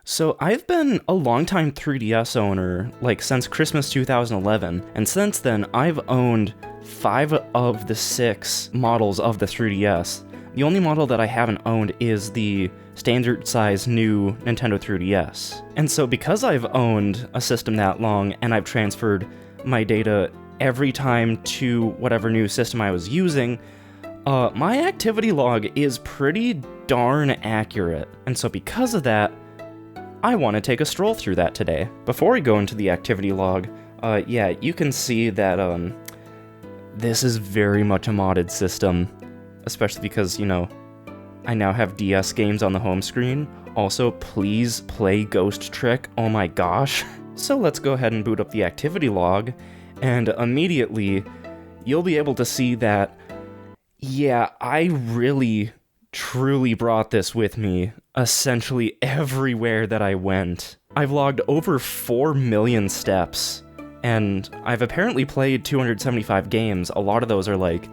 So I've been a longtime 3DS owner, like since Christmas 2011, and since then I've owned 5 of the 6 models of the 3DS. The only model that I haven't owned is the standard size new Nintendo 3DS. And so because I've owned a system that long and I've transferred my data every time to whatever new system I was using, my activity log is pretty darn accurate. And so because of that, I want to take a stroll through that today. Before we go into the activity log, yeah, you can see that this is very much a modded system, especially because, you know, I now have DS games on the home screen. Also, please play Ghost Trick, oh my gosh. So let's go ahead and boot up the activity log, and immediately you'll be able to see that, yeah, I really, truly brought this with me essentially everywhere that I went. I've logged over 4 million steps, and I've apparently played 275 games. A lot of those are like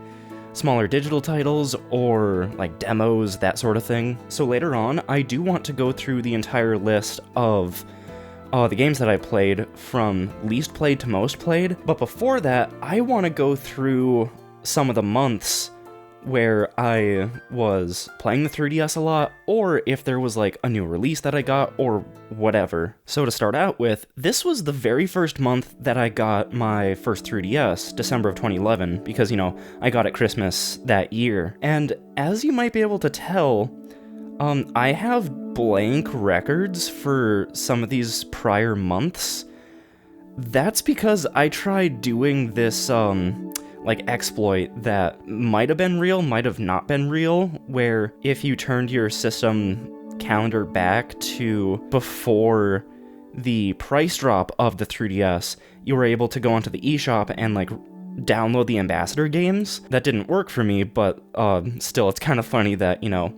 smaller digital titles or like demos, that sort of thing. So later on, I do want to go through the entire list of the games that I played from least played to most played. But before that, I want to go through some of the months where I was playing the 3DS a lot, or if there was like a new release that I got, or whatever. So to start out with, this was the very first month that I got my first 3DS, December of 2011, because, you know, I got it Christmas that year. And as you might be able to tell, I have blank records for some of these prior months. That's because I tried doing this, like exploit that might have been real, might have not been real, where if you turned your system calendar back to before the price drop of the 3DS, you were able to go onto the eShop and like download the ambassador games. That didn't work for me, but still, it's kind of funny that, you know,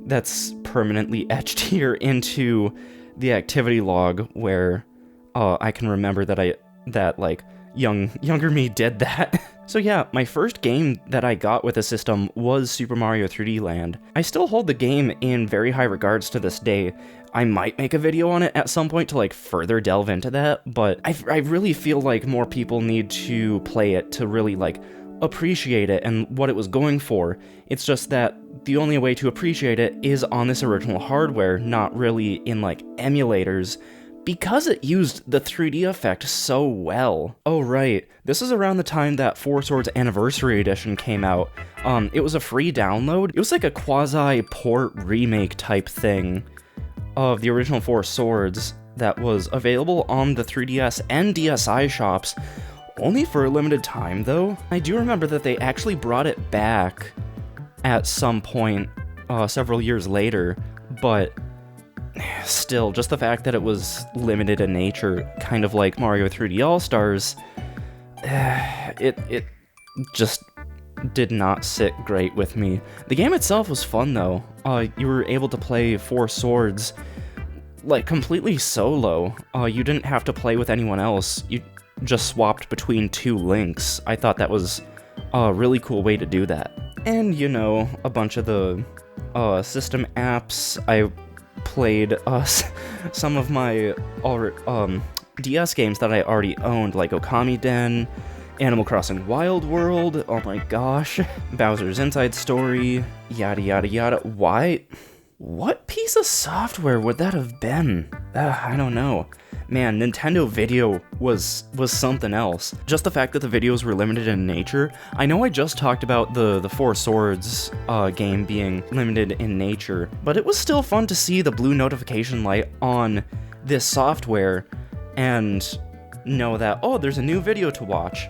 that's permanently etched here into the activity log where I can remember that like younger me did that. So yeah, my first game that I got with the system was Super Mario 3D Land. I still hold the game in very high regards to this day. I might make a video on it at some point to like further delve into that, but I really feel like more people need to play it to really like appreciate it and what it was going for. It's just that the only way to appreciate it is on this original hardware, not really in like emulators, because it used the 3D effect so well. Oh right, this is around the time that Four Swords Anniversary Edition came out. It was a free download. It was like a quasi-port remake type thing of the original Four Swords that was available on the 3DS and DSi shops, only for a limited time though. I do remember that they actually brought it back at some point several years later, but still, just the fact that it was limited in nature, kind of like Mario 3D All-Stars, it just did not sit great with me. The game itself was fun though. You were able to play Four Swords like completely solo. You didn't have to play with anyone else. You just swapped between 2 links. I thought that was a really cool way to do that. And, you know, a bunch of the system apps. I played some of my DS games that I already owned, like Okami Den, Animal Crossing Wild World, oh my gosh, Bowser's Inside Story, yada yada yada. Why? What piece of software would that have been? I don't know. Man, Nintendo Video was something else. Just the fact that the videos were limited in nature. I know I just talked about the Four Swords game being limited in nature, but it was still fun to see the blue notification light on this software and know that, oh, there's a new video to watch.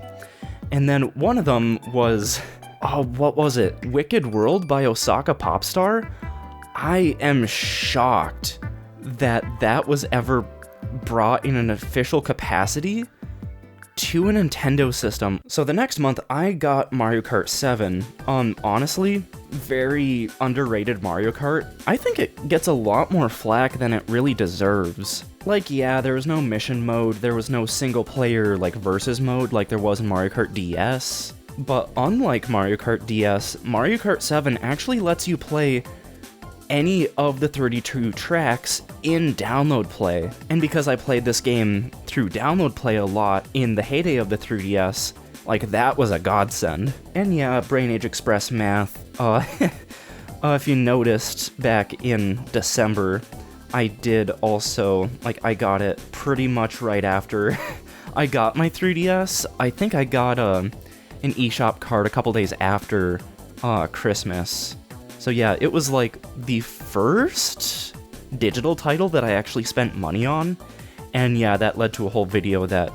And then one of them was, oh, what was it? Wicked World by Osaka Popstar? I am shocked that that was ever brought in an official capacity to a Nintendo system. So the next month, I got Mario Kart 7. Honestly, very underrated Mario Kart. I think it gets a lot more flack than it really deserves. Like, yeah, there was no mission mode, there was no single player, like, versus mode like there was in Mario Kart DS. But unlike Mario Kart DS, Mario Kart 7 actually lets you play any of the 32 tracks in download play. And because I played this game through download play a lot in the heyday of the 3DS, like, that was a godsend. And yeah, Brain Age Express math. If you noticed, back in December, I did also, like, I got it pretty much right after I got my 3DS. I think I got an eShop card a couple days after Christmas. So yeah, it was like the first digital title that I actually spent money on. And yeah, that led to a whole video that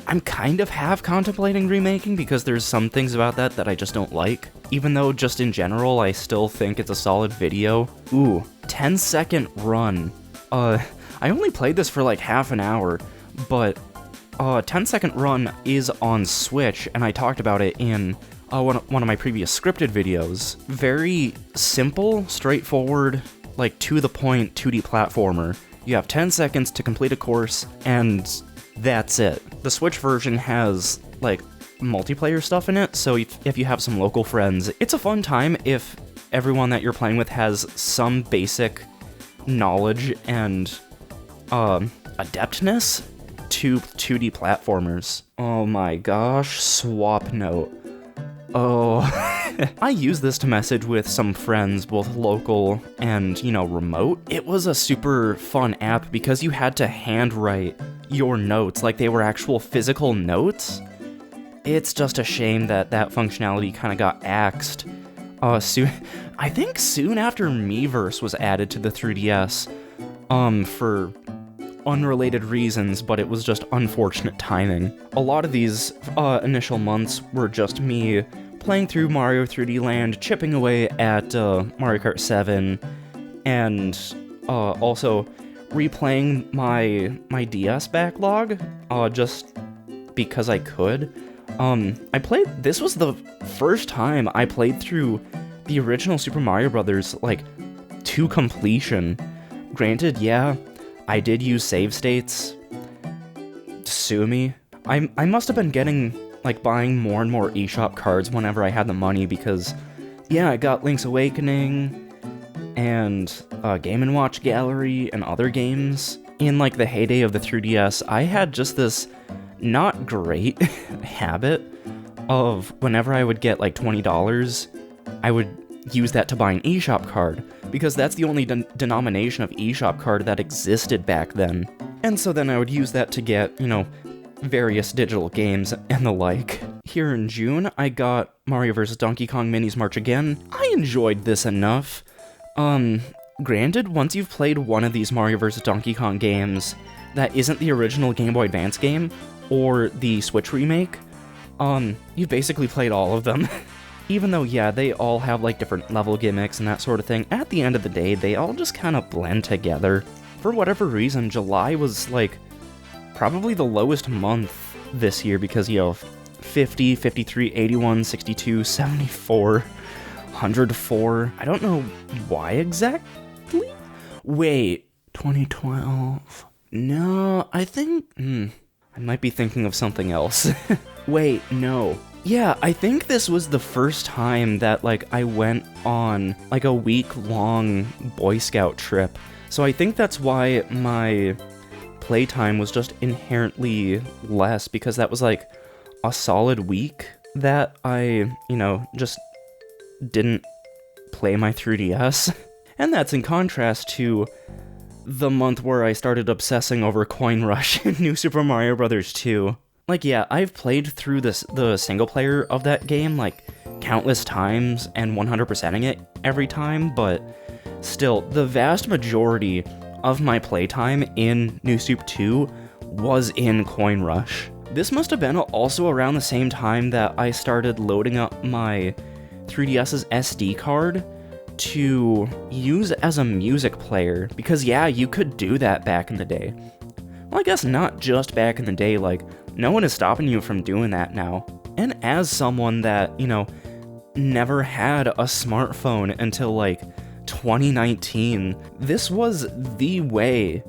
I'm kind of half contemplating remaking because there's some things about that I just don't like. Even though just in general, I still think it's a solid video. Ooh, 10-second run. I only played this for like half an hour, but 10-second run is on Switch, and I talked about it in one of my previous scripted videos. Very simple, straightforward, like to-the-point 2D platformer. You have 10 seconds to complete a course, and that's it. The Switch version has, like, multiplayer stuff in it, so if you have some local friends, it's a fun time if everyone that you're playing with has some basic knowledge and adeptness to 2D platformers. Oh my gosh, swap note. Oh, I used this to message with some friends, both local and, remote. It was a super fun app because you had to handwrite your notes like they were actual physical notes. It's just a shame that functionality kind of got axed. I think soon after Miiverse was added to the 3DS, for unrelated reasons, but it was just unfortunate timing. A lot of these initial months were just me playing through Mario 3D Land, chipping away at Mario Kart 7, and also replaying my DS backlog, just because I could. This was the first time I played through the original Super Mario Brothers, like, to completion. Granted, yeah, I did use save states. Sue me. I must have been buying more and more eShop cards whenever I had the money because, yeah, I got Link's Awakening and Game & Watch Gallery and other games. In, like, the heyday of the 3DS, I had just this not great habit of whenever I would get, like, $20, I would use that to buy an eShop card, because that's the only denomination of eShop card that existed back then. And so then I would use that to get, various digital games and the like. Here in June, I got Mario vs. Donkey Kong Minis March Again. I enjoyed this enough. Granted, once you've played one of these Mario vs. Donkey Kong games that isn't the original Game Boy Advance game, or the Switch remake, you've basically played all of them. Even though, yeah, they all have, like, different level gimmicks and that sort of thing, at the end of the day, they all just kind of blend together. For whatever reason, July was, like, probably the lowest month this year because, 50, 53, 81, 62, 74, 104. I don't know why exactly. Wait, 2012. No, I think... I might be thinking of something else. Wait, no. Yeah, I think this was the first time that, like, I went on, like, a week-long Boy Scout trip. So I think that's why my playtime was just inherently less, because that was, like, a solid week that I, just didn't play my 3DS. And that's in contrast to the month where I started obsessing over Coin Rush in New Super Mario Bros. 2. Like, yeah, I've played through the single player of that game, like, countless times, and 100%ing it every time, but still, the vast majority of my playtime in New Super 2 was in Coin Rush. This must have been also around the same time that I started loading up my 3DS's SD card to use as a music player, because yeah, you could do that back in the day. Well, I guess not just back in the day, like, no one is stopping you from doing that now. And as someone that, never had a smartphone until, like, 2019, this was the way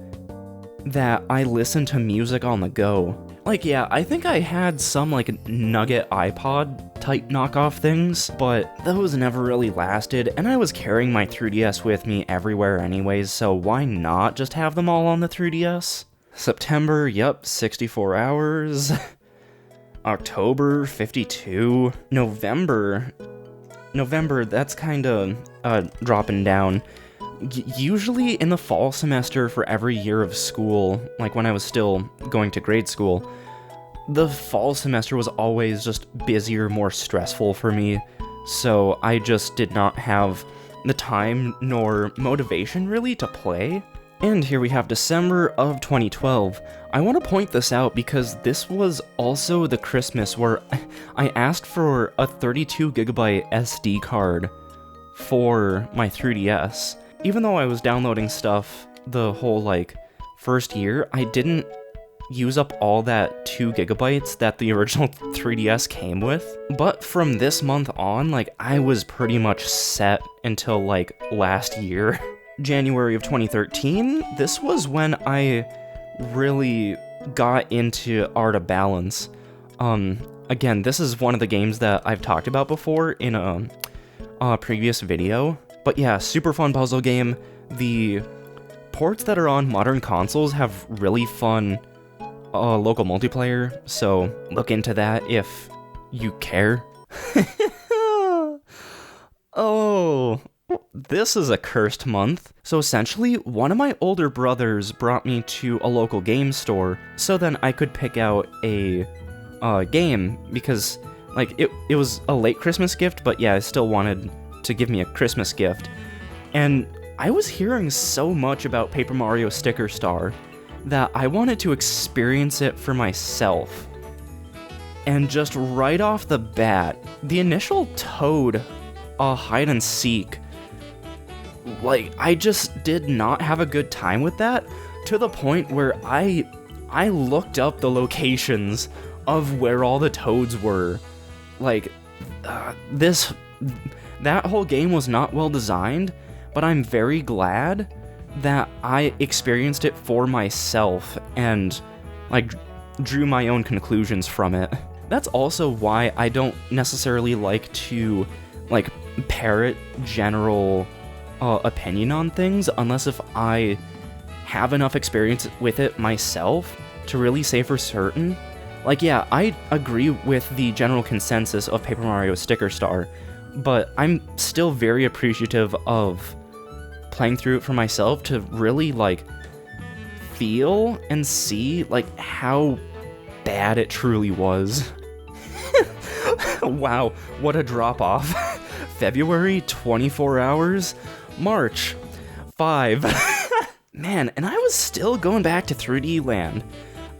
that I listened to music on the go. Like, yeah, I think I had some, like, Nugget iPod type knockoff things, but those never really lasted, and I was carrying my 3DS with me everywhere anyways, so why not just have them all on the 3DS? September, yep, 64 hours. October, 52. November, that's kinda, dropping down. Usually in the fall semester for every year of school, like when I was still going to grade school, the fall semester was always just busier, more stressful for me, so I just did not have the time nor motivation really to play. And here we have December of 2012. I want to point this out because this was also the Christmas where I asked for a 32GB SD card for my 3DS. Even though I was downloading stuff the whole, like, first year, I didn't use up all that 2GB that the original 3DS came with. But from this month on, like, I was pretty much set until, like, last year. January of 2013, this was when I really got into Art of Balance. Again, this is one of the games that I've talked about before in a previous video. But yeah, super fun puzzle game. The ports that are on modern consoles have really fun local multiplayer, so look into that if you care. Oh, this is a cursed month. So essentially, one of my older brothers brought me to a local game store, so then I could pick out a game, because, like, it was a late Christmas gift, but yeah, I still wanted to give me a Christmas gift. And I was hearing so much about Paper Mario Sticker Star that I wanted to experience it for myself. And just right off the bat, the initial Toad hide and seek, like, I just did not have a good time with that, to the point where I looked up the locations of where all the Toads were. Like, that whole game was not well designed, but I'm very glad that I experienced it for myself and, like, drew my own conclusions from it. That's also why I don't necessarily like to, like, parrot general opinion on things, unless if I have enough experience with it myself to really say for certain. Like, yeah, I agree with the general consensus of Paper Mario Sticker Star, but I'm still very appreciative of playing through it for myself to really, like, feel and see, like, how bad it truly was. Wow, what a drop-off. February, 24 hours. March, 5. Man, and I was still going back to 3D Land.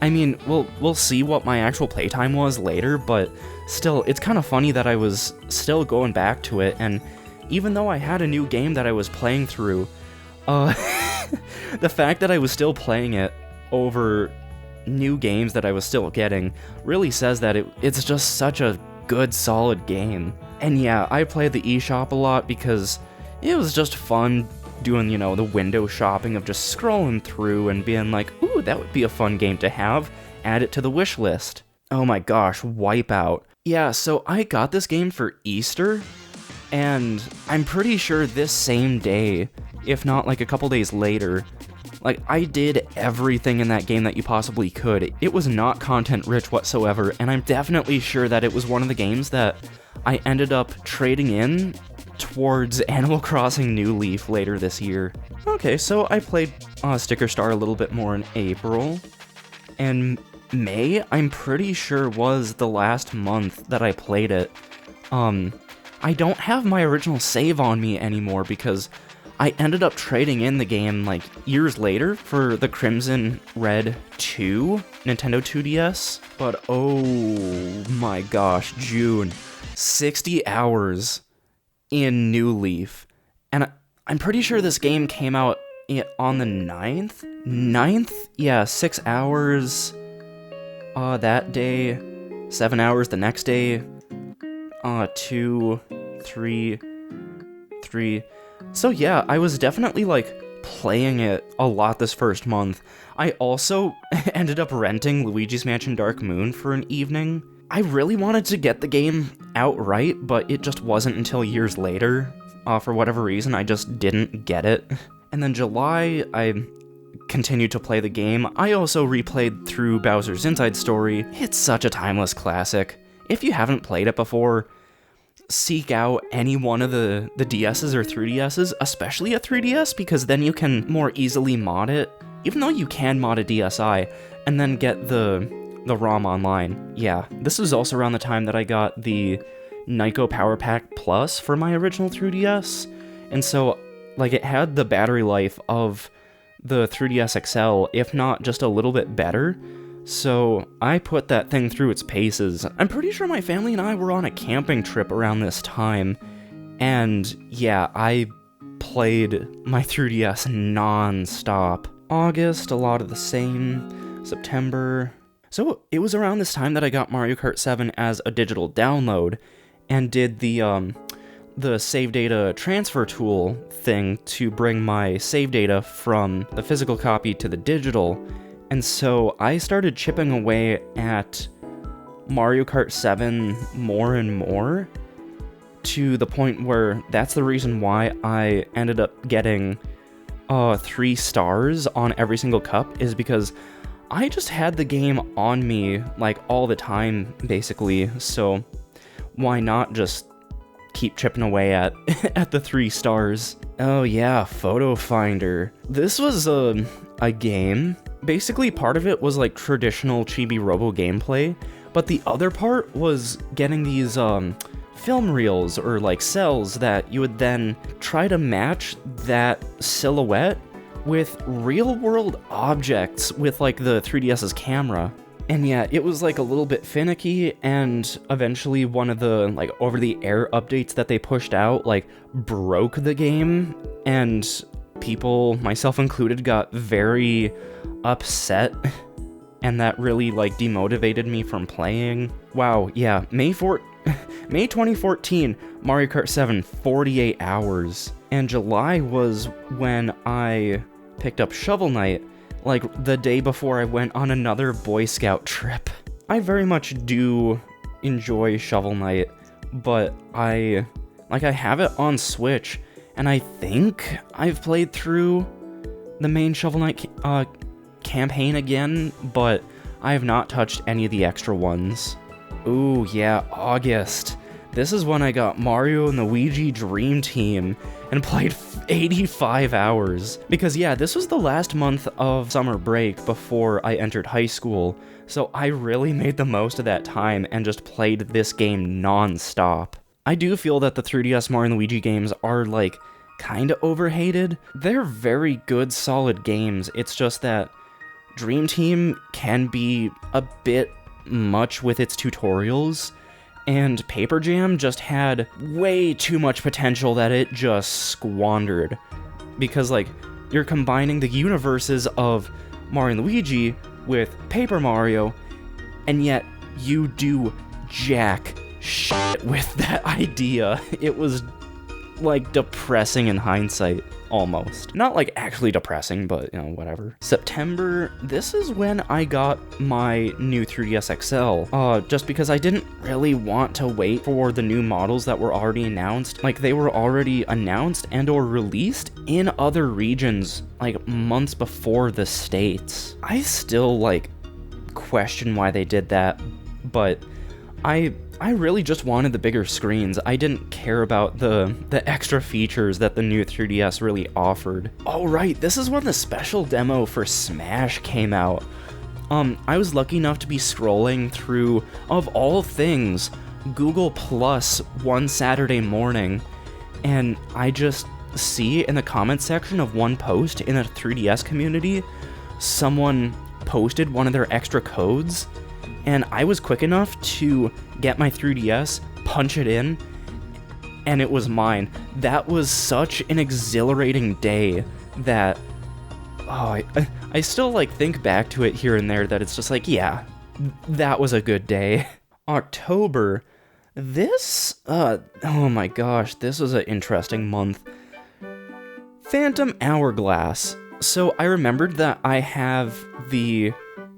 I mean, we'll see what my actual playtime was later, but still, it's kind of funny that I was still going back to it, and even though I had a new game that I was playing through, the fact that I was still playing it over new games that I was still getting really says that it's just such a good, solid game. And yeah, I played the eShop a lot because it was just fun doing, you know, the window shopping of just scrolling through and being like, ooh, that would be a fun game to have. Add it to the wish list. Oh my gosh, Wipeout. Yeah, so I got this game for Easter, and I'm pretty sure this same day, if not like a couple days later, like, I did everything in that game that you possibly could. It was not content-rich whatsoever, and I'm definitely sure that it was one of the games that I ended up trading in towards Animal Crossing New Leaf later this year. Okay, so I played Sticker Star a little bit more in April, and May, I'm pretty sure, was the last month that I played it. I don't have my original save on me anymore because I ended up trading in the game, like, years later for the Crimson Red 2 Nintendo 2DS. But oh my gosh, June. 60 hours in New Leaf. And I'm pretty sure this game came out on the 9th? 9th? Yeah, 6 hours that day, 7 hours the next day, 2, 3. So yeah, I was definitely, like, playing it a lot this first month. I also ended up renting Luigi's Mansion Dark Moon for an evening. I really wanted to get the game outright, but it just wasn't until years later. For whatever reason, I just didn't get it. And then July, I continued to play the game. I also replayed through Bowser's Inside Story. It's such a timeless classic. If you haven't played it before, seek out any one of the DSs or 3DSs, especially a 3DS, because then you can more easily mod it, even though you can mod a DSi, and then get the ROM online. Yeah, this was also around the time that I got the Nyko Power Pack Plus for my original 3DS, and so, like, it had the battery life of the 3DS XL, if not just a little bit better, so I put that thing through its paces. I'm pretty sure my family and I were on a camping trip around this time, and yeah, I played my 3DS non-stop. August, a lot of the same. September. So it was around this time that I got Mario Kart 7 as a digital download, and did the save data transfer tool thing to bring my save data from the physical copy to the digital. And so I started chipping away at Mario Kart 7 more and more, to the point where that's the reason why I ended up getting 3 stars on every single cup, is because I just had the game on me, like, all the time, basically. So why not just keep chipping away at at the 3 stars? Oh yeah, Photo Finder. This was a game. Basically, part of it was like traditional Chibi Robo gameplay, but the other part was getting these film reels or like cells that you would then try to match that silhouette with real-world objects with like the 3DS's camera. And yeah, it was like a little bit finicky, and eventually one of the like over-the-air updates that they pushed out like broke the game, and people, myself included, got very upset, and that really like demotivated me from playing. Wow, yeah, May 2014, Mario Kart 7, 48 hours. And July was when I picked up Shovel Knight, like the day before I went on another Boy Scout trip. I very much do enjoy Shovel Knight, but I have it on Switch, and I think I've played through the main Shovel Knight campaign again, but I have not touched any of the extra ones. Ooh, yeah, August. This is when I got Mario and Luigi Dream Team and played 85 hours. Because yeah, this was the last month of summer break before I entered high school, so I really made the most of that time and just played this game non-stop. I do feel that the 3DS Mario and Luigi games are like kinda overhated. They're very good, solid games. It's just that Dream Team can be a bit much with its tutorials, and Paper Jam just had way too much potential that it just squandered. Because, like, you're combining the universes of Mario and Luigi with Paper Mario, and yet you do jack shit with that idea. It was, like, depressing in hindsight. Almost. Not like actually depressing, but, you know, whatever. September, this is when I got my new 3DS XL, just because I didn't really want to wait for the new models that were already announced. Like, they were already announced and or released in other regions, like, months before the States. I still, like, question why they did that, but I really just wanted the bigger screens. I didn't care about the extra features that the new 3DS really offered. Oh right, this is when the special demo for Smash came out. I was lucky enough to be scrolling through, of all things, Google Plus one Saturday morning, and I just see in the comment section of one post in a 3DS community, someone posted one of their extra codes, and I was quick enough to get my 3DS, punch it in, and it was mine. That was such an exhilarating day that, I still, like, think back to it here and there, that it's just like, yeah, that was a good day. October, this, oh my gosh, this was an interesting month. Phantom Hourglass. So I remembered that I have the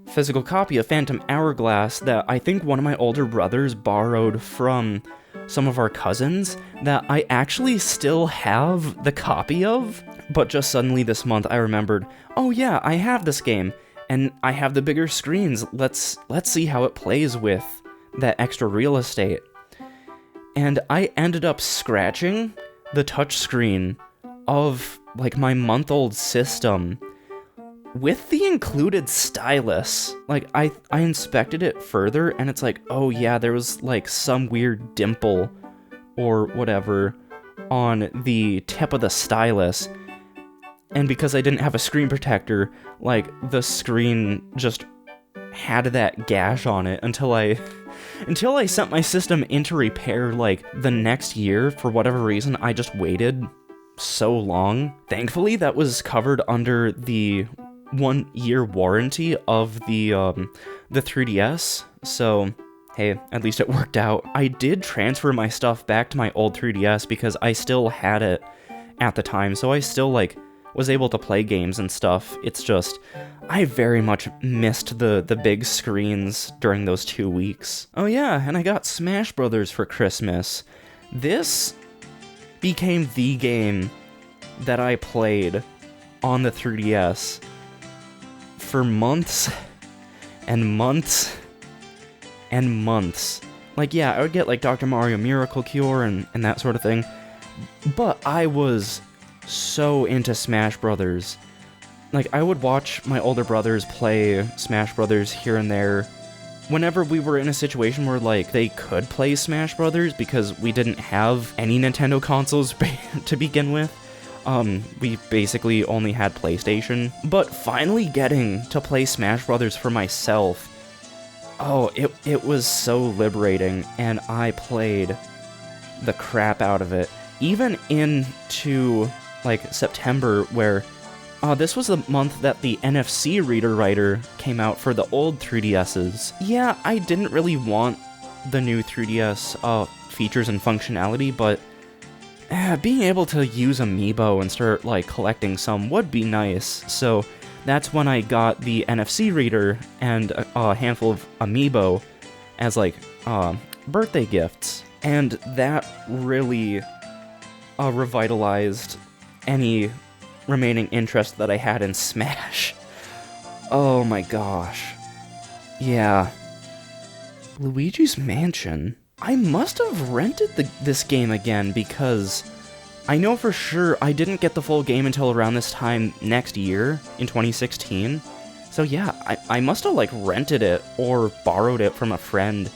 physical copy of Phantom Hourglass that I think one of my older brothers borrowed from some of our cousins that I actually still have the copy of, but just suddenly this month I remembered, oh yeah, I have this game, and I have the bigger screens, let's see how it plays with that extra real estate. And I ended up scratching the touchscreen of, like, my month-old system with the included stylus. Like, I inspected it further, and it's like, oh yeah, there was, like, some weird dimple or whatever on the tip of the stylus. And because I didn't have a screen protector, like, the screen just had that gash on it until I sent my system into repair, like, the next year. For whatever reason, I just waited so long. Thankfully, that was covered under the 1-year warranty of the 3DS, so hey, at least it worked out. I did transfer my stuff back to my old 3DS because I still had it at the time, so I still, like, was able to play games and stuff. It's just, I very much missed the big screens during those 2 weeks. Oh yeah, and I got Smash Brothers for Christmas. This became the game that I played on the 3DS for months and months and months. Like, yeah, I would get, like, Dr. Mario Miracle Cure and that sort of thing, but I was so into Smash Brothers. Like, I would watch my older brothers play Smash Brothers here and there whenever we were in a situation where, like, they could play Smash Brothers because we didn't have any Nintendo consoles to begin with. We basically only had PlayStation. But finally getting to play Smash Brothers for myself, oh, it was so liberating, and I played the crap out of it. Even into, like, September, where this was the month that the NFC reader writer came out for the old 3DSs. Yeah, I didn't really want the new 3DS features and functionality, but being able to use Amiibo and start, like, collecting some would be nice. So that's when I got the NFC reader and a handful of Amiibo as, like, birthday gifts. And that really revitalized any remaining interest that I had in Smash. Oh my gosh. Yeah. Luigi's Mansion. I must have rented this game again, because I know for sure I didn't get the full game until around this time next year, in 2016. So yeah, I must have, like, rented it or borrowed it from a friend.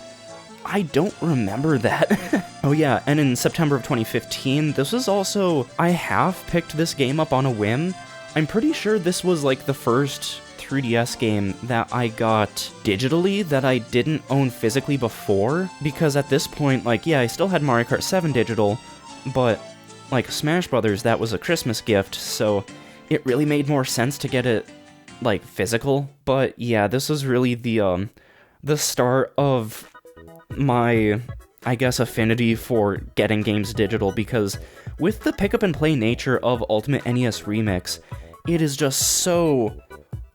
I don't remember that. Oh yeah, and in September of 2015, this was also, I have picked this game up on a whim. I'm pretty sure this was, like, the first 3DS game that I got digitally that I didn't own physically before, because at this point, like, yeah, I still had Mario Kart 7 digital, but, like, Smash Brothers, that was a Christmas gift, so it really made more sense to get it, like, physical. But yeah, this was really the start of my, I guess, affinity for getting games digital, because with the pick-up-and-play nature of Ultimate NES Remix, it is just so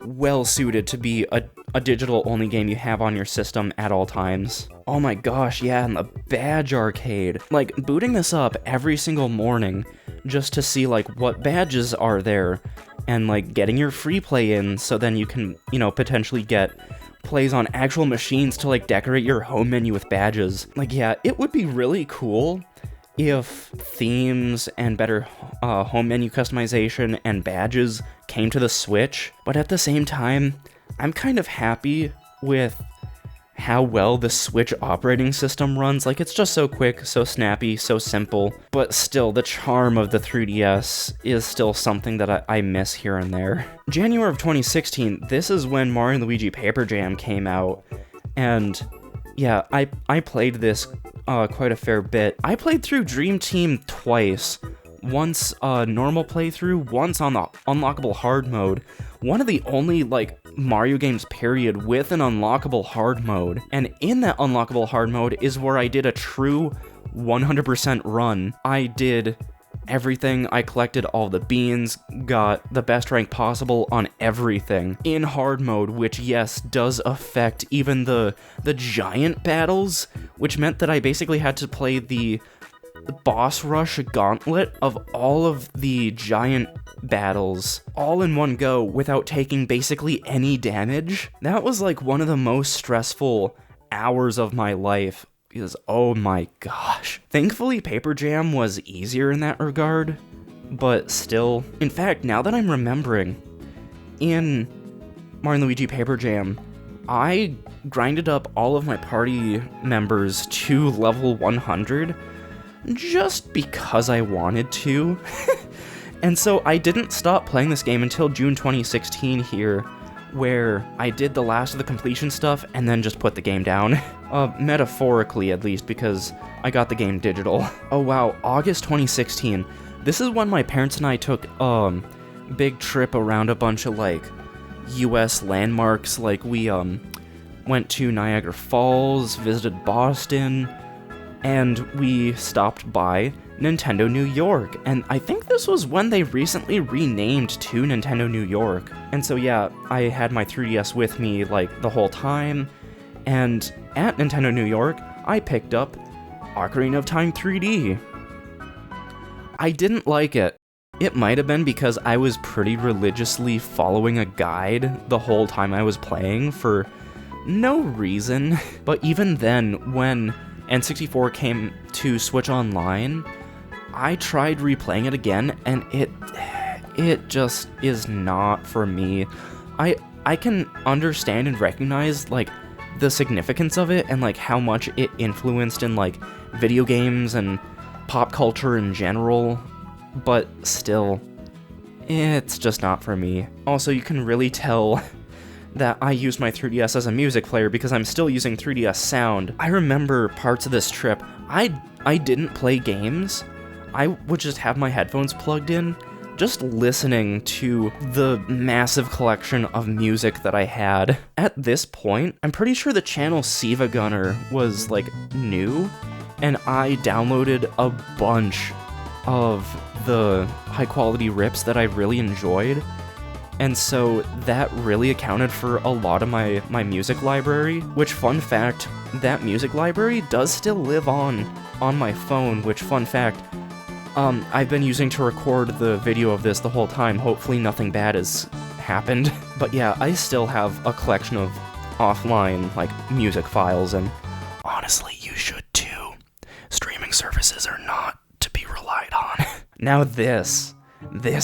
well-suited to be a digital-only game you have on your system at all times. Oh my gosh, yeah, and the badge arcade. Like, booting this up every single morning just to see, like, what badges are there, and, like, getting your free play in so then you can, you know, potentially get plays on actual machines to, like, decorate your home menu with badges. Like, yeah, it would be really cool if themes and better home menu customization and badges came to the Switch, but at the same time, I'm kind of happy with how well the Switch operating system runs. Like, it's just so quick, so snappy, so simple, but still, the charm of the 3DS is still something that I miss here and there. January of 2016, this is when Mario & Luigi Paper Jam came out, and yeah, I played this quite a fair bit. I played through Dream Team twice. Once normal playthrough, once on the unlockable hard mode. One of the only, like, Mario games, period, with an unlockable hard mode. And in that unlockable hard mode is where I did a true 100% run. I did everything. I collected all the beans, got the best rank possible on everything in hard mode, which yes, does affect even the giant battles, which meant that I basically had to play the boss rush gauntlet of all of the giant battles all in one go without taking basically any damage. That was like one of the most stressful hours of my life. Because, oh my gosh. Thankfully, Paper Jam was easier in that regard, but still. In fact, now that I'm remembering, in Mario & Luigi Paper Jam, I grinded up all of my party members to level 100 just because I wanted to. And so I didn't stop playing this game until June 2016 here, where I did the last of the completion stuff and then just put the game down. Metaphorically at least, because I got the game digital. Oh wow, August 2016. This is when my parents and I took a big trip around a bunch of like US landmarks. Like we went to Niagara Falls, visited Boston, and we stopped by Nintendo New York, and I think this was when they recently renamed to Nintendo New York. And so yeah, I had my 3DS with me like the whole time, and at Nintendo New York, I picked up Ocarina of Time 3D. I didn't like it. It might have been because I was pretty religiously following a guide the whole time I was playing for no reason, but even then, when N64 came to Switch Online, I tried replaying it again, and it just is not for me. I can understand and recognize, like, the significance of it, and, like, how much it influenced in, like, video games and pop culture in general, but still, it's just not for me. Also, you can really tell that I used my 3DS as a music player because I'm still using 3DS sound. I remember parts of this trip, I didn't play games. I would just have my headphones plugged in, just listening to the massive collection of music that I had. At this point, I'm pretty sure the channel Siva Gunner was, like, new, and I downloaded a bunch of the high-quality rips that I really enjoyed, and so that really accounted for a lot of my music library, which, fun fact, that music library does still live on my phone, which, fun fact, I've been using to record the video of this the whole time. Hopefully nothing bad has happened. But yeah, I still have a collection of offline, like, music files, and honestly, you should too. Streaming services are not to be relied on. Now this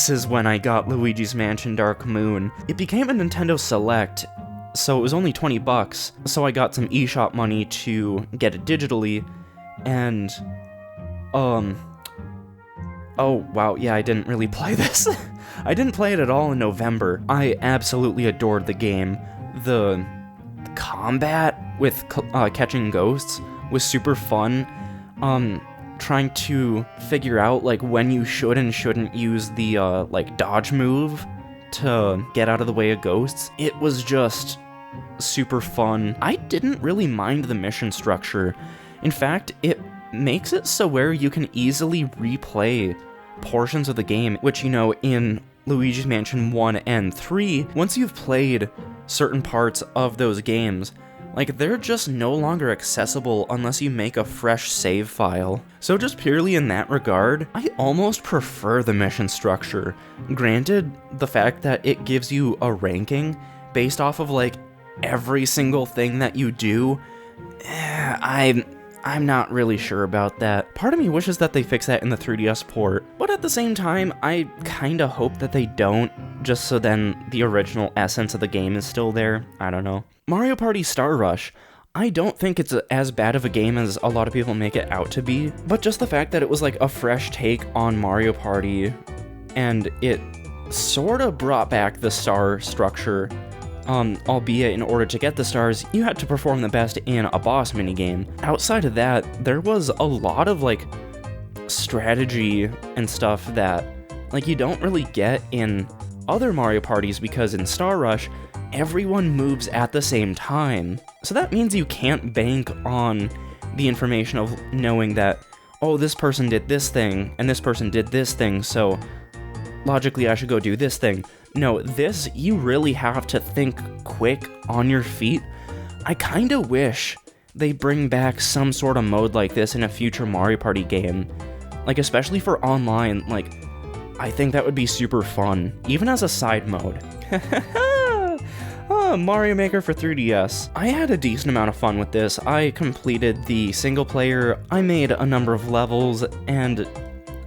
is when I got Luigi's Mansion Dark Moon. It became a Nintendo Select, so it was only $20, so I got some eShop money to get it digitally, and, oh, wow, yeah, I didn't really play this. I didn't play it at all in November. I absolutely adored the game. The combat with catching ghosts was super fun. Trying to figure out, like, when you should and shouldn't use the, like, dodge move to get out of the way of ghosts. It was just super fun. I didn't really mind the mission structure. In fact, it makes it so where you can easily replay portions of the game, which, you know, in Luigi's Mansion 1 and 3, once you've played certain parts of those games, like, they're just no longer accessible unless you make a fresh save file. So just purely in that regard, I almost prefer the mission structure. Granted, the fact that it gives you a ranking based off of, like, every single thing that you do, I'm not really sure about that. Part of me wishes that they fix that in the 3DS port, but at the same time, I kinda hope that they don't, just so then the original essence of the game is still there. I don't know. Mario Party Star Rush. I don't think it's as bad of a game as a lot of people make it out to be, but just the fact that it was like a fresh take on Mario Party, and it sorta brought back the star structure, albeit in order to get the stars, you had to perform the best in a boss minigame. Outside of that, there was a lot of, like, strategy and stuff that, like, you don't really get in other Mario Parties, because in Star Rush, everyone moves at the same time. So that means you can't bank on the information of knowing that oh, this person did this thing, and this person did this thing, so logically I should go do this thing. No, this, you really have to think quick on your feet. I kinda wish they bring back some sort of mode like this in a future Mario Party game. Like, especially for online, like, I think that would be super fun, even as a side mode. Mario Maker for 3DS. I had a decent amount of fun with this. I completed the single player, I made a number of levels, and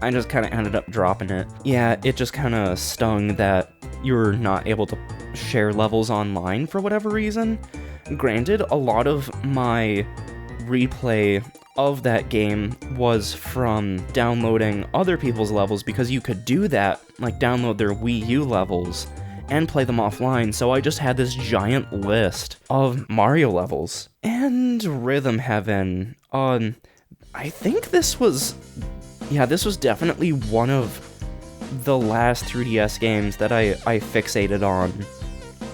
I just kind of ended up dropping it. Yeah, it just kind of stung that you're not able to share levels online for whatever reason. Granted, a lot of my replay of that game was from downloading other people's levels, because you could do that, like download their Wii U levels and play them offline, so I just had this giant list of Mario levels. And Rhythm Heaven, I think this was definitely one of the last 3DS games that I fixated on,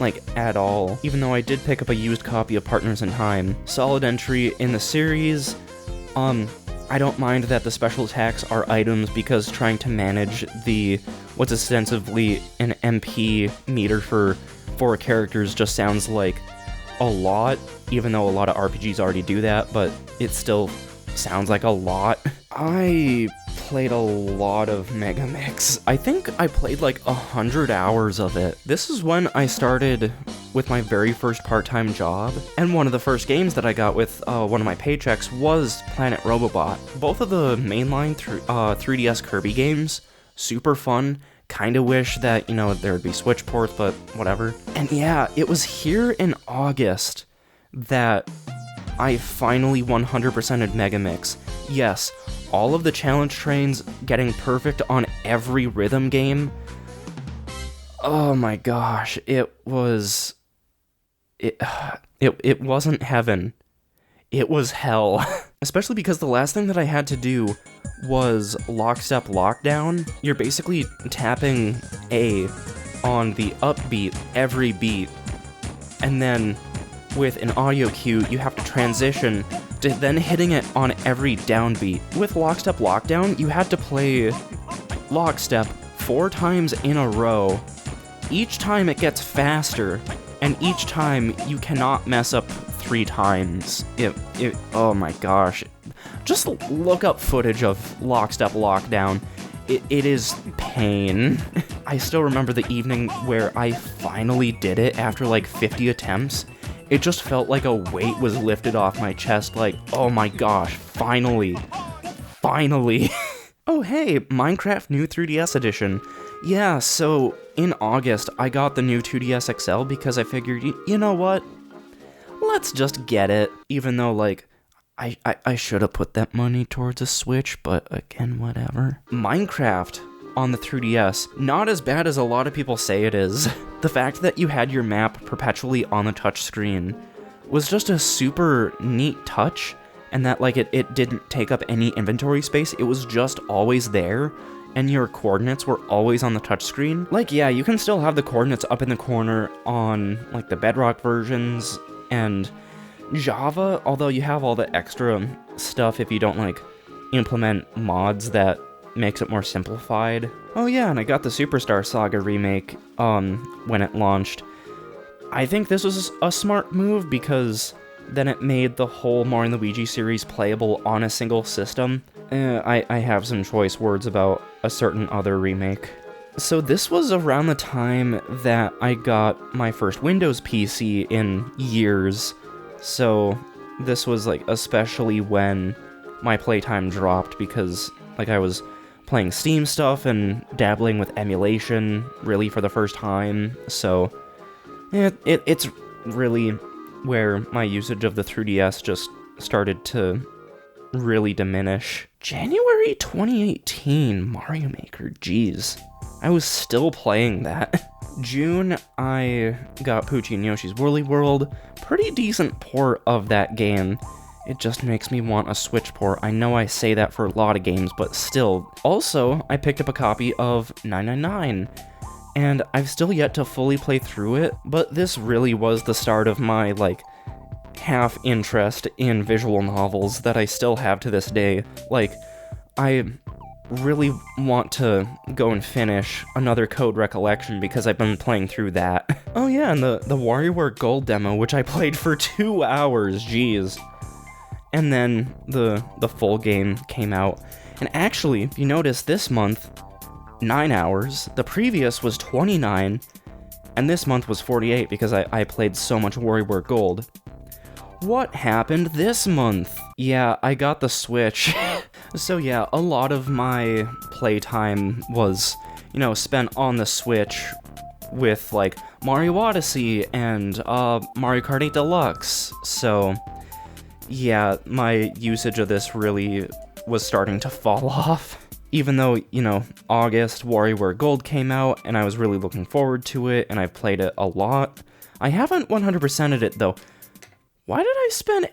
like, at all. Even though I did pick up a used copy of Partners in Time. Solid entry in the series. I don't mind that the special attacks are items, because trying to manage what's ostensibly an MP meter for 4 characters just sounds like a lot, even though a lot of RPGs already do that, but it still sounds like a lot. I played a lot of Mega Mix. I think I played like 100 hours of it. This is when I started with my very first part-time job, and one of the first games that I got with one of my paychecks was Planet Robobot. Both of the mainline 3DS Kirby games, super fun. Kinda wish that, there would be Switch ports, but whatever. And yeah, it was here in August that I finally 100%ed Mega Mix. Yes, all of the challenge trains getting perfect on every rhythm game. Oh my gosh, it wasn't heaven. It was hell. Especially because the last thing that I had to do was Lockstep Lockdown. You're basically tapping A on the upbeat every beat, and then with an audio cue, you have to transition to then hitting it on every downbeat. With Lockstep Lockdown, you had to play Lockstep 4 times in a row. Each time it gets faster, and each time you cannot mess up 3 times. Oh my gosh. Just look up footage of Lockstep Lockdown. It is pain. I still remember the evening where I finally did it after like 50 attempts. It just felt like a weight was lifted off my chest, like, oh my gosh, finally. Oh hey, Minecraft new 3DS edition. Yeah, so in August, I got the new 2DS XL because I figured, you know what? Let's just get it. Even though, like, I should have put that money towards a Switch, but again, whatever. Minecraft on the 3DS, not as bad as a lot of people say it is. The fact that you had your map perpetually on the touchscreen was just a super neat touch, and that, like, it didn't take up any inventory space. It was just always there, and your coordinates were always on the touchscreen. Like, yeah, you can still have the coordinates up in the corner on, like, the Bedrock versions and Java, although you have all the extra stuff if you don't, like, implement mods that makes it more simplified. Oh yeah, and I got the Superstar Saga remake when it launched. I think this was a smart move because then it made the whole Mario & Luigi series playable on a single system. I have some choice words about a certain other remake. So this was around the time that I got my first Windows PC in years. So this was like especially when my playtime dropped because like I was playing Steam stuff and dabbling with emulation really for the first time. So it's really where my usage of the 3DS just started to really diminish. January 2018, Mario Maker, jeez. I was still playing that. June, I got Poochie and Yoshi's Woolly World. Pretty decent port of that game. It just makes me want a Switch port. I know I say that for a lot of games, but still. Also, I picked up a copy of 999, and I've still yet to fully play through it, but this really was the start of my, like, half interest in visual novels that I still have to this day. Like, I really want to go and finish another Code Recollection because I've been playing through that. Oh yeah, and the WarioWare Gold demo, which I played for 2 hours, jeez. And then the full game came out. And actually, if you notice, this month, 9 hours. The previous was 29, and this month was 48 because I played so much WarioWare Gold. What happened this month? Yeah, I got the Switch. So yeah, a lot of my playtime was, spent on the Switch with, like, Mario Odyssey and Mario Kart 8 Deluxe. So yeah, my usage of this really was starting to fall off. Even though, August WarioWare Gold came out, and I was really looking forward to it, and I've played it a lot. I haven't 100%ed it, though. Why did I spend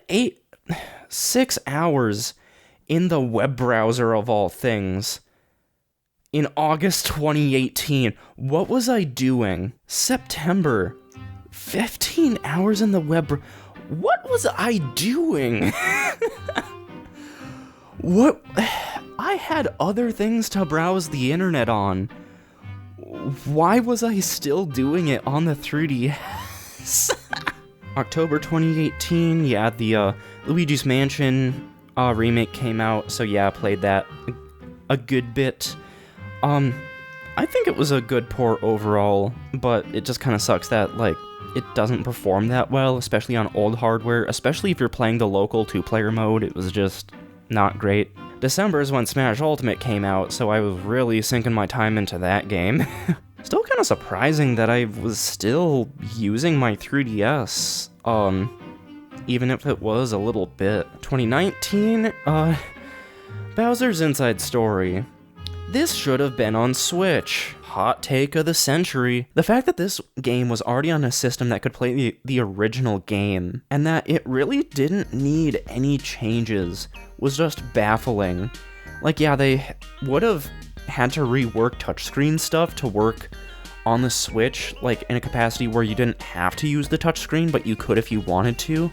6 hours in the web browser of all things in August 2018? What was I doing? September. 15 hours in the web What was I doing? What? I had other things to browse the internet on. Why was I still doing it on the 3DS? October 2018, yeah, the Luigi's Mansion remake came out, so yeah, I played that a good bit. I think it was a good port overall, but it just kind of sucks that, like, it doesn't perform that well, especially on old hardware, especially if you're playing the local 2-player mode. It was just not great. December is when Smash Ultimate came out, so I was really sinking my time into that game. Still kind of surprising that I was still using my 3DS, even if it was a little bit. 2019, Bowser's Inside Story. This should have been on Switch. Hot take of the century. The fact that this game was already on a system that could play the original game, and that it really didn't need any changes, was just baffling. Like, yeah, they would have had to rework touchscreen stuff to work on the Switch, like, in a capacity where you didn't have to use the touchscreen, but you could if you wanted to.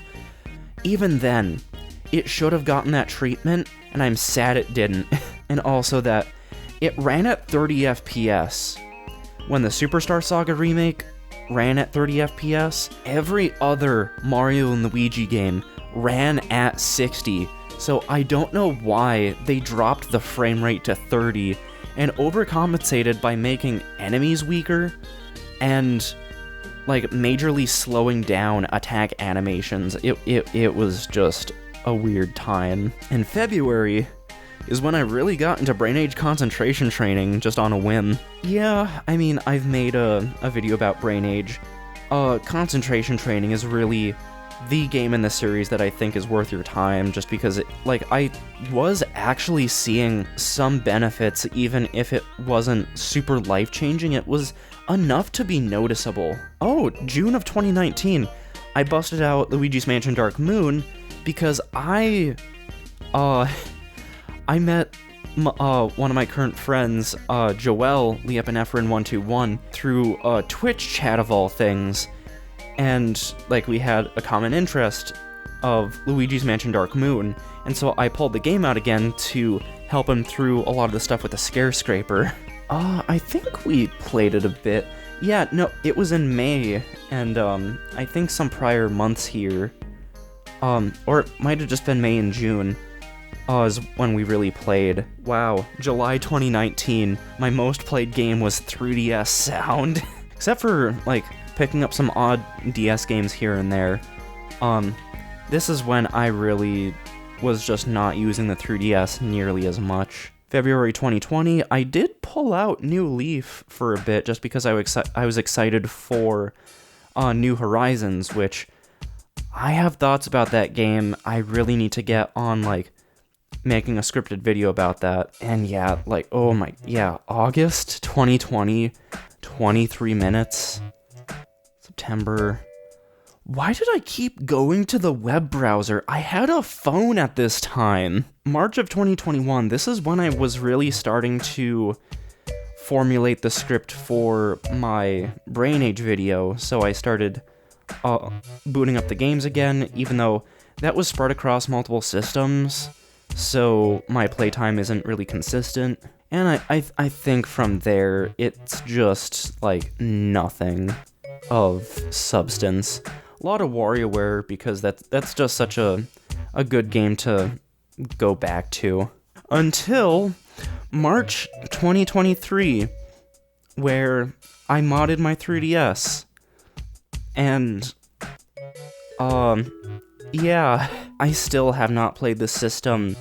Even then, it should have gotten that treatment, and I'm sad it didn't. And also that it ran at 30 FPS. When the Superstar Saga remake ran at 30 FPS, every other Mario and Luigi game ran at 60. So I don't know why they dropped the frame rate to 30 and overcompensated by making enemies weaker and, like, majorly slowing down attack animations. It was just a weird time. In February is when I really got into Brain Age concentration training, just on a whim. Yeah, I mean, I've made a video about Brain Age. Concentration training is really the game in the series that I think is worth your time, just because I was actually seeing some benefits, even if it wasn't super life-changing. It was enough to be noticeable. Oh, June of 2019, I busted out Luigi's Mansion Dark Moon because I met one of my current friends, Joel, Leopinephrine121, through a Twitch chat of all things, and, like, we had a common interest of Luigi's Mansion Dark Moon, and so I pulled the game out again to help him through a lot of the stuff with the Scare Scraper. I think we played it a bit. Yeah, no, it was in May, and, I think some prior months here, or it might have just been May and June, is when we really played. Wow, July 2019, my most played game was 3DS Sound. Except for, like, picking up some odd DS games here and there. This is when I really was just not using the 3DS nearly as much. February 2020, I did pull out New Leaf for a bit, just because I was excited for New Horizons, which I have thoughts about that game. I really need to get on, like, making a scripted video about that. And yeah, like, oh my, yeah, August 2020, 23 minutes. September. Why did I keep going to the web browser? I had a phone at this time. March of 2021, this is when I was really starting to formulate the script for my Brain Age video, so I started booting up the games again, even though that was spread across multiple systems. so my playtime isn't really consistent. And I think from there, it's just, like, nothing of substance. A lot of WarioWare, because that's just such a good game to go back to. Until March 2023, where I modded my 3DS. And, yeah, I still have not played the system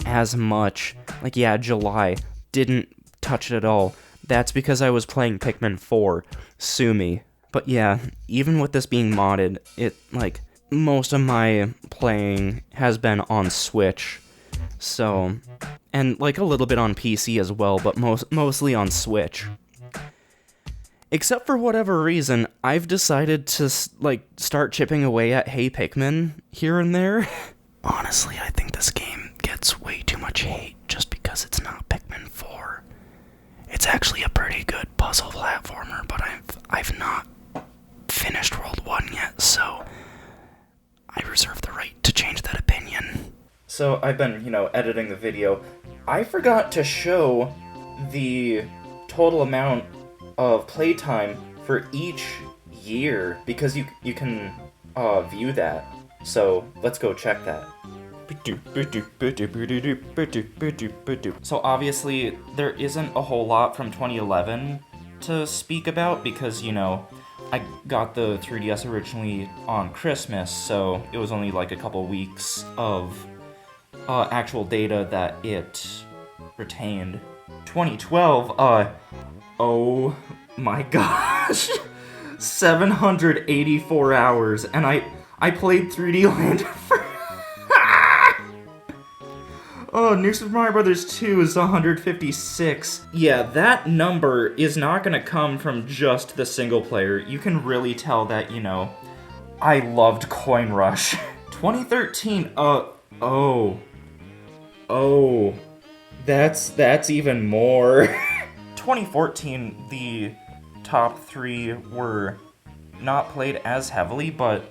as much. Like, yeah, July, didn't touch it at all. That's because I was playing Pikmin 4. Sue me. But yeah, even with this being modded, like, most of my playing has been on Switch. So, and, like, a little bit on PC as well, but mostly on Switch. Except for whatever reason, I've decided to, like, start chipping away at Hey Pikmin here and there. Honestly, I think this game gets way too much hate just because it's not Pikmin 4. It's actually a pretty good puzzle platformer, but I've not finished World 1 yet, so I reserve the right to change that opinion. So I've been, editing the video. I forgot to show the total amount of playtime for each year, because you can view that. So let's go check that. So obviously there isn't a whole lot from 2011 to speak about, because I got the 3DS originally on Christmas, so it was only like a couple weeks of actual data that it retained. 2012, oh my gosh, 784 hours, and I played 3D Land for... Oh, New Super Mario Bros. 2 is 156. Yeah, that number is not gonna come from just the single player. You can really tell that, I loved Coin Rush. 2013, oh, that's even more. 2014, the top 3 were not played as heavily, but,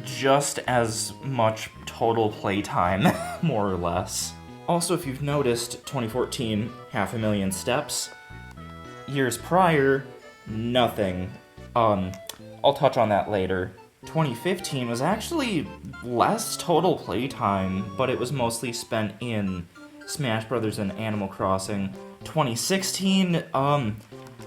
just as much total playtime, more or less. Also, if you've noticed, 2014, 500,000 steps. Years prior, nothing. I'll touch on that later. 2015 was actually less total playtime, but it was mostly spent in Smash Brothers and Animal Crossing. 2016,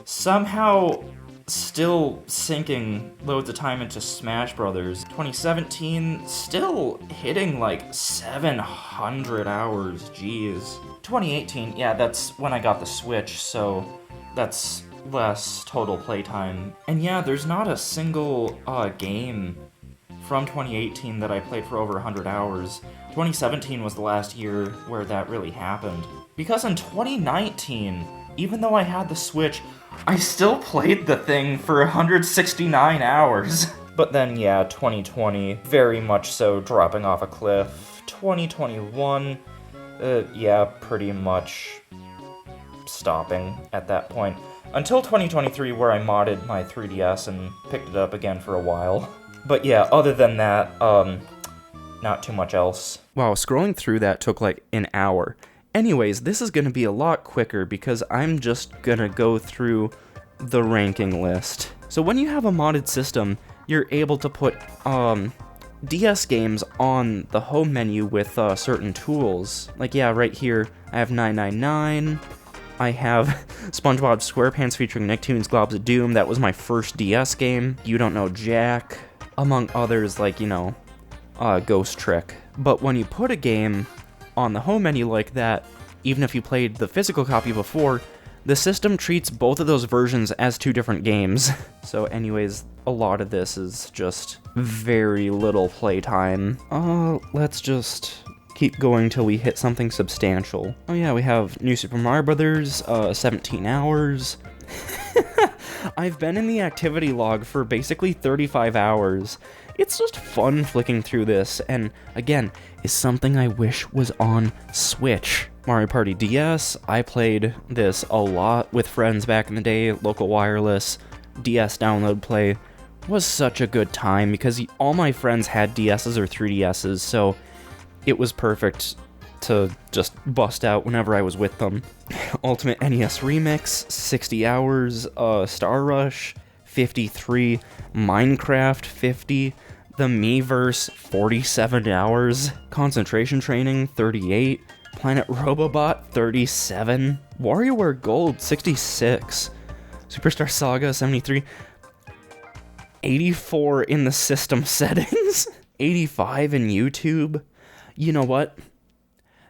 somehow still sinking loads of time into Smash Brothers. 2017, still hitting like 700 hours, jeez. 2018, yeah, that's when I got the Switch, so that's less total playtime. And yeah, there's not a single game from 2018 that I played for over 100 hours. 2017 was the last year where that really happened. Because in 2019, even though I had the Switch, I still played the thing for 169 hours. But then, yeah, 2020, very much so dropping off a cliff. 2021, yeah, pretty much stopping at that point. Until 2023, where I modded my 3DS and picked it up again for a while. But yeah, other than that, not too much else. Wow, scrolling through that took like an hour. Anyways, this is gonna be a lot quicker because I'm just gonna go through the ranking list. So when you have a modded system, you're able to put DS games on the home menu with certain tools. Like, yeah, right here, I have 999. I have SpongeBob SquarePants featuring Nicktoons Globs of Doom. That was my first DS game. You Don't Know Jack. Among others, like, Ghost Trick. But when you put a game on the home menu like that, even if you played the physical copy before, the system treats both of those versions as two different games. So anyways, a lot of this is just very little playtime. Let's just keep going till we hit something substantial. Oh yeah, we have New Super Mario Brothers, 17 hours. I've been in the activity log for basically 35 hours. It's just fun flicking through this, and again, is something I wish was on Switch. Mario Party DS, I played this a lot with friends back in the day, local wireless, DS download play. Was such a good time because all my friends had DSs or 3DSs, so it was perfect to just bust out whenever I was with them. Ultimate NES Remix, 60 hours, Star Rush, 53, Minecraft, 50, the Miiverse, 47 hours, Concentration Training, 38, Planet Robobot, 37, WarioWare Gold, 66, Superstar Saga, 73, 84 in the system settings, 85 in YouTube. You know what?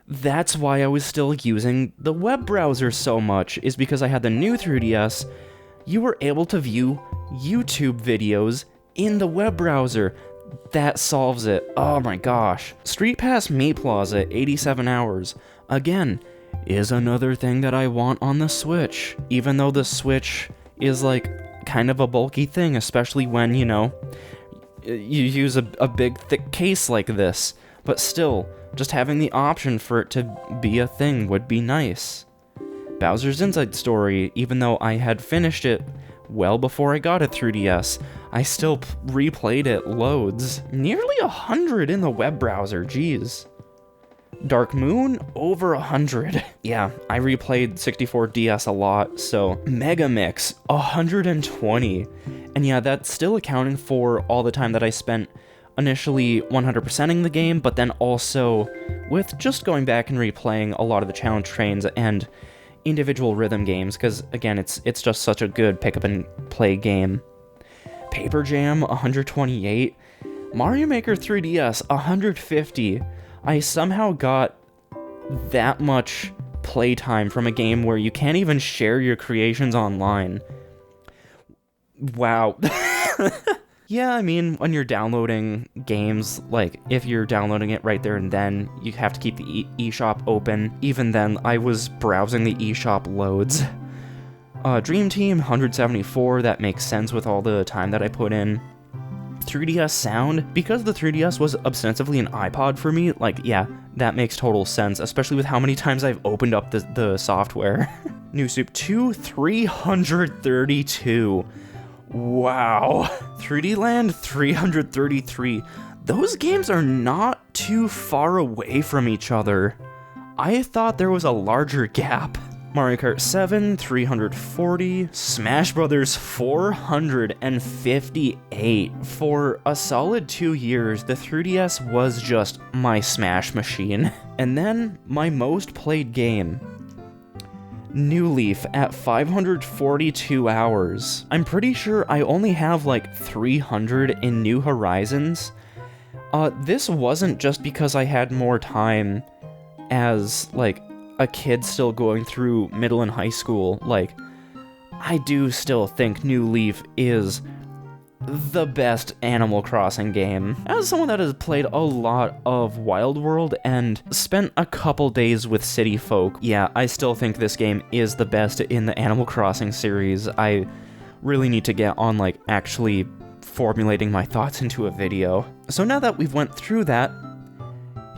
That's why I was still using the web browser so much, is because I had the new 3DS. You were able to view YouTube videos in the web browser. That solves it. Oh my gosh. Street Pass Meat Plaza, 87 hours. Again, is another thing that I want on the Switch. Even though the Switch is like kind of a bulky thing, especially when, you know, you use a big thick case like this. But still, just having the option for it to be a thing would be nice. Bowser's Inside Story, even though I had finished it well before I got a 3DS, I still replayed it loads. Nearly 100 in the web browser, jeez. Dark Moon, over 100. Yeah, I replayed 64DS a lot, so Mega Mix, 120. And yeah, that's still accounting for all the time that I spent initially 100%ing the game, but then also with just going back and replaying a lot of the challenge trains and individual rhythm games, because again, it's just such a good pick up and play game. Paper Jam, 128. Mario Maker 3DS, 150. I somehow got that much playtime from a game where you can't even share your creations online. Wow. Yeah, I mean, when you're downloading games, like, if you're downloading it right there and then, you have to keep the eShop open. Even then, I was browsing the eShop loads. Dream Team, 174, that makes sense with all the time that I put in. 3DS sound, because the 3DS was ostensibly an iPod for me, like, yeah, that makes total sense, especially with how many times I've opened up the software. New Soup 2, 332. Wow. 3D Land, 333. Those games are not too far away from each other. I thought there was a larger gap. Mario Kart 7, 340. Smash Brothers, 458. For a solid 2 years, the 3DS was just my Smash machine. And then, my most played game, New Leaf, at 542 hours. I'm pretty sure I only have like 300 in New Horizons. This wasn't just because I had more time as, like, a kid still going through middle and high school. Like, I do still think New Leaf is the best Animal Crossing game. As someone that has played a lot of Wild World and spent a couple days with City Folk, yeah, I still think this game is the best in the Animal Crossing series. I really need to get on, like, actually formulating my thoughts into a video. So now that we've went through that,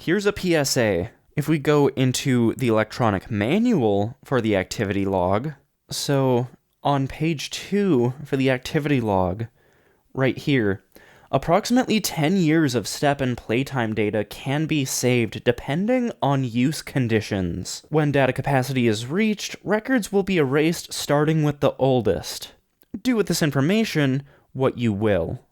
here's a PSA. If we go into the electronic manual for the activity log, so on page 2 for the activity log, right here, approximately 10 years of step and playtime data can be saved depending on use conditions. When data capacity is reached, records will be erased starting with the oldest. Do with this information what you will.